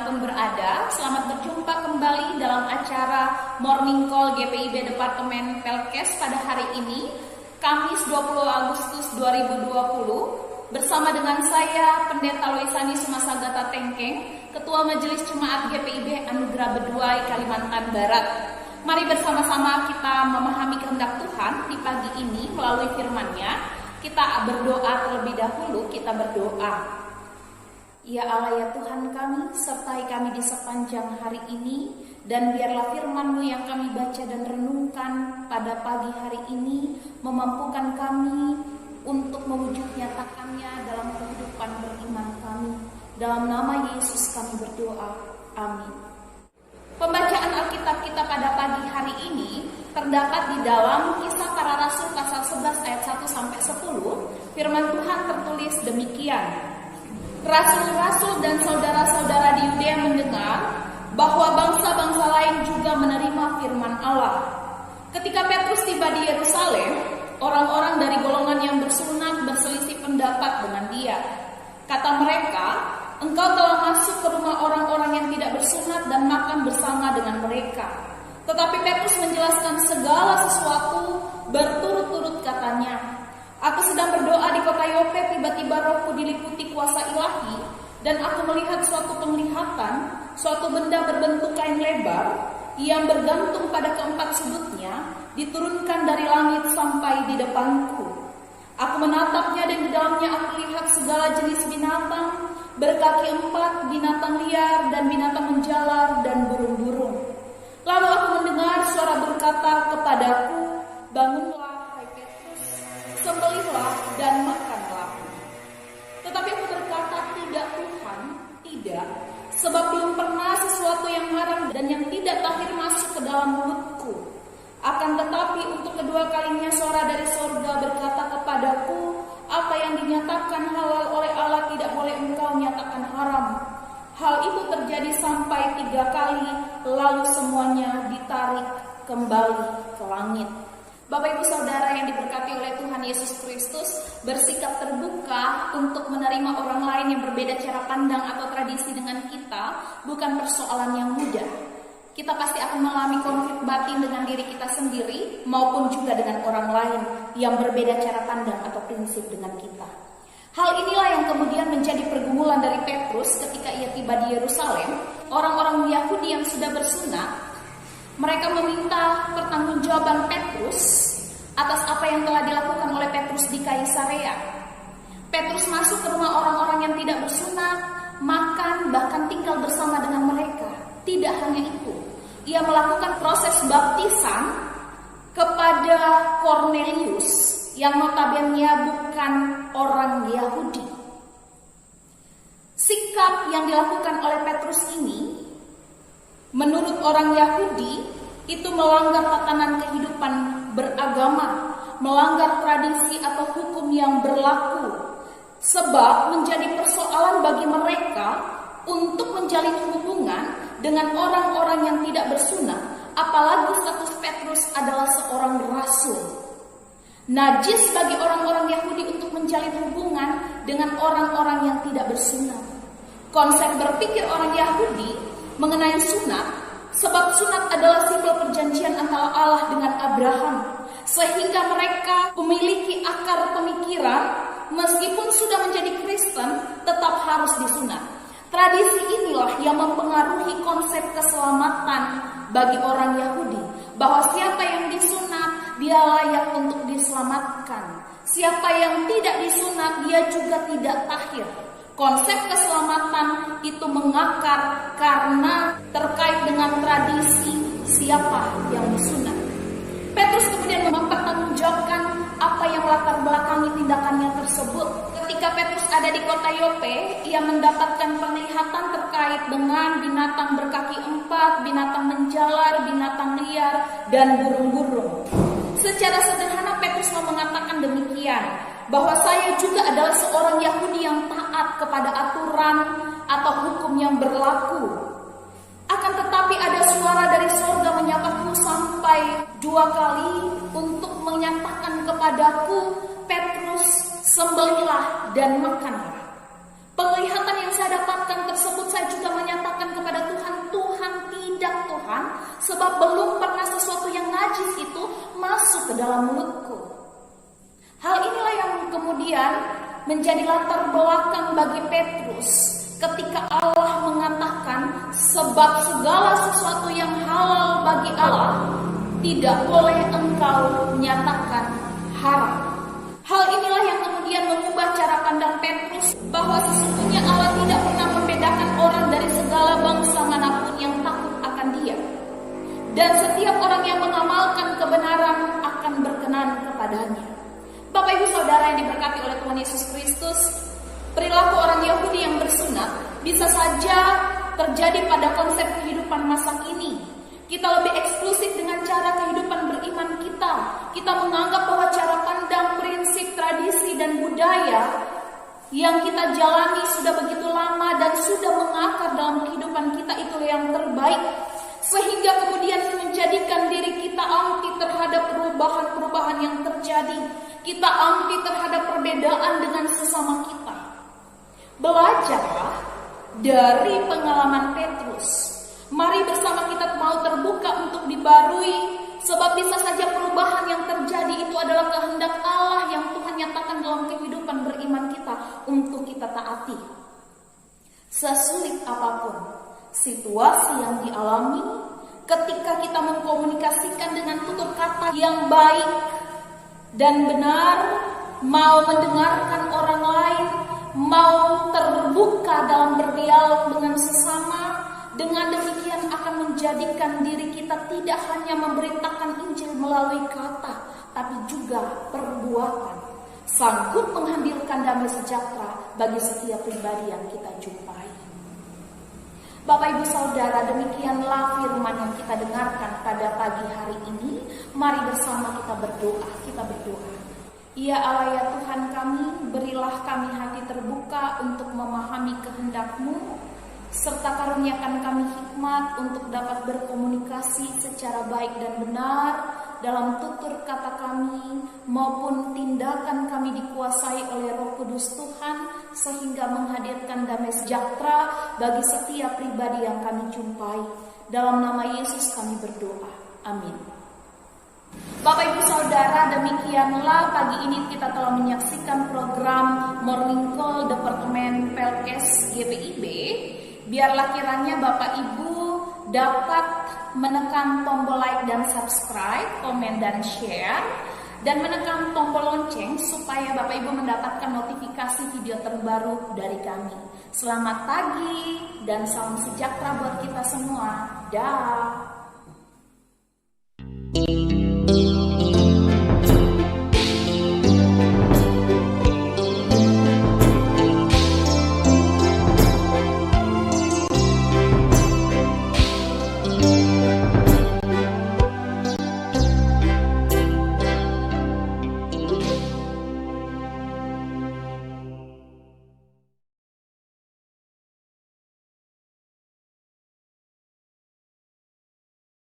dimanapun berada, selamat berjumpa kembali dalam acara Morning Call GPIB Departemen Pelkes pada hari ini, Kamis 20 Agustus 2020, bersama dengan saya, Pendeta Loisani Sumasagata Tengkeng, Ketua Majelis Jemaat GPIB Anugerah Beduai, Kalimantan Barat. Mari bersama-sama kita memahami kehendak Tuhan di pagi ini melalui firman-Nya. Kita berdoa terlebih dahulu, kita berdoa. Ya Allah, ya Tuhan kami, sertai kami di sepanjang hari ini, dan biarlah firman-Mu yang kami baca dan renungkan pada pagi hari ini memampukan kami untuk mewujud nyatakannya dalam kehidupan beriman kami. Dalam nama Yesus kami berdoa, amin. Pembacaan Alkitab kita pada pagi hari ini terdapat di dalam Kisah Para Rasul pasal 11 ayat 1 sampai 10. Firman Tuhan tertulis demikian. Rasul-rasul dan saudara-saudara di Yudea mendengar bahwa bangsa-bangsa lain juga menerima firman Allah. Ketika Petrus tiba di Yerusalem, orang-orang dari golongan yang bersunat berselisih pendapat dengan dia. Kata mereka, engkau telah masuk ke rumah orang-orang yang tidak bersunat dan makan bersama dengan mereka. Tetapi Petrus menjelaskan segala sesuatu berturut-turut katanya. Aku sedang berdoa di kota Yope, tiba-tiba rohku diliputi kuasa ilahi, dan aku melihat suatu penglihatan, suatu benda berbentuk kain lebar, yang bergantung pada keempat sudutnya, diturunkan dari langit sampai di depanku. Aku menatapnya dan di dalamnya aku lihat segala jenis binatang, berkaki empat, binatang liar dan binatang menjalar dan burung-burung. Lalu aku mendengar suara berkata kepadaku, bangunlah, sembelihlah dan makanlah. Tetapi aku berkata, tidak Tuhan, tidak, sebab belum pernah sesuatu yang haram dan yang tidak tahir masuk ke dalam mulutku. Akan tetapi untuk kedua kalinya suara dari sorga berkata kepadaku, apa yang dinyatakan halal oleh Allah tidak boleh engkau nyatakan haram. Hal itu terjadi sampai 3 kali, lalu semuanya ditarik kembali ke langit. Bapak Ibu Saudara yang diberkati oleh Tuhan Yesus Kristus, bersikap terbuka untuk menerima orang lain yang berbeda cara pandang atau tradisi dengan kita bukan persoalan yang mudah. Kita pasti akan mengalami konflik batin dengan diri kita sendiri maupun juga dengan orang lain yang berbeda cara pandang atau prinsip dengan kita. Hal inilah yang kemudian menjadi pergumulan dari Petrus ketika ia tiba di Yerusalem. Orang-orang Yahudi yang sudah bersunat, mereka meminta pertanggungjawaban Petrus atas apa yang telah dilakukan oleh Petrus di Kaisarea. Petrus masuk ke rumah orang-orang yang tidak bersunat, makan, bahkan tinggal bersama dengan mereka. Tidak hanya itu, ia melakukan proses baptisan kepada Kornelius yang notabene bukan orang Yahudi. Sikap yang dilakukan oleh Petrus ini menurut orang Yahudi itu melanggar tatanan kehidupan beragama, melanggar tradisi atau hukum yang berlaku. Sebab menjadi persoalan bagi mereka untuk menjalin hubungan dengan orang-orang yang tidak bersunat, apalagi status Petrus adalah seorang rasul. Najis bagi orang-orang Yahudi untuk menjalin hubungan dengan orang-orang yang tidak bersunat. Konsep berpikir orang Yahudi mengenai sunat, sebab sunat adalah simbol perjanjian antara Allah dengan Abraham, sehingga mereka memiliki akar pemikiran meskipun sudah menjadi Kristen tetap harus disunat. Tradisi inilah yang mempengaruhi konsep keselamatan bagi orang Yahudi, bahwa siapa yang disunat dia layak untuk diselamatkan, siapa yang tidak disunat dia juga tidak tahir. Konsep keselamatan itu mengakar karena terkait dengan tradisi siapa yang disunat. Petrus kemudian mempertanggungjawabkan apa yang melatar belakangi tindakannya tersebut. Ketika Petrus ada di kota Yope, ia mendapatkan penglihatan terkait dengan binatang berkaki empat, binatang menjalar, binatang liar, dan burung-burung. Secara sederhana Petrus mau mengatakan demikian, bahwa saya juga adalah seorang Yahudi yang taat kepada aturan atau hukum yang berlaku. Akan tetapi ada suara dari sorga menyapaku sampai 2 kali untuk menyatakan kepadaku, Petrus, sembelihlah dan makanlah. Penglihatan yang saya dapatkan tersebut saya juga menyatakan najis itu masuk ke dalam mulutku. Hal inilah yang kemudian menjadi latar belakang bagi Petrus ketika Allah mengatakan sebab segala sesuatu yang halal bagi Allah tidak boleh engkau nyatakan haram. Hal inilah yang kemudian mengubah cara pandang Petrus bahwa sesungguhnya Allah tidak pernah membedakan orang dari segala bangsa manapun yang takut akan Dia. Dan setiap orang yang mengamalkan kebenaran akan berkenan kepadanya. Bapak Ibu Saudara yang diberkati oleh Tuhan Yesus Kristus, perilaku orang Yahudi yang bersunat bisa saja terjadi pada konsep kehidupan masa kini. Kita lebih eksklusif dengan cara kehidupan beriman kita. Kita menganggap bahwa cara pandang, prinsip, tradisi, dan budaya yang kita jalani sudah begitu lama dan sudah mengakar dalam kehidupan kita itu yang terbaik. Sehingga kemudian menjadikan diri kita anti terhadap perubahan-perubahan yang terjadi. Kita anti terhadap perbedaan dengan sesama kita. Belajarlah dari pengalaman Petrus. Mari bersama kita mau terbuka untuk dibarui, sebab bisa saja perubahan yang terjadi itu adalah kehendak Allah yang Tuhan nyatakan dalam kehidupan beriman kita untuk kita taati. Sesulit apapun situasi yang dialami, ketika kita mengkomunikasikan dengan tutur kata yang baik dan benar, mau mendengarkan orang lain, mau terbuka dalam berdialog dengan sesama, dengan demikian akan menjadikan diri kita tidak hanya memberitakan Injil melalui kata, tapi juga perbuatan, sanggup menghadirkan damai sejahtera bagi setiap pribadi yang kita jumpai. Bapak Ibu Saudara, demikianlah firman yang kita dengarkan pada pagi hari ini. Mari bersama kita berdoa. Ya Allah ya Tuhan kami, berilah kami hati terbuka untuk memahami kehendak-Mu, serta karuniakan kami hikmat untuk dapat berkomunikasi secara baik dan benar dalam tutur kata kami maupun tindakan kami dikuasai oleh Roh Kudus Tuhan, sehingga menghadirkan damai sejahtera bagi setiap pribadi yang kami jumpai. Dalam nama Yesus kami berdoa. Amin. Bapak Ibu Saudara, demikianlah pagi ini kita telah menyaksikan program Morning Call Departemen Pelkes GPIB. Biarlah kiranya Bapak Ibu dapat menekan tombol like dan subscribe, komen dan share, dan menekan tombol lonceng supaya Bapak Ibu mendapatkan notifikasi video terbaru dari kami. Selamat pagi dan salam sejahtera buat kita semua. Dah.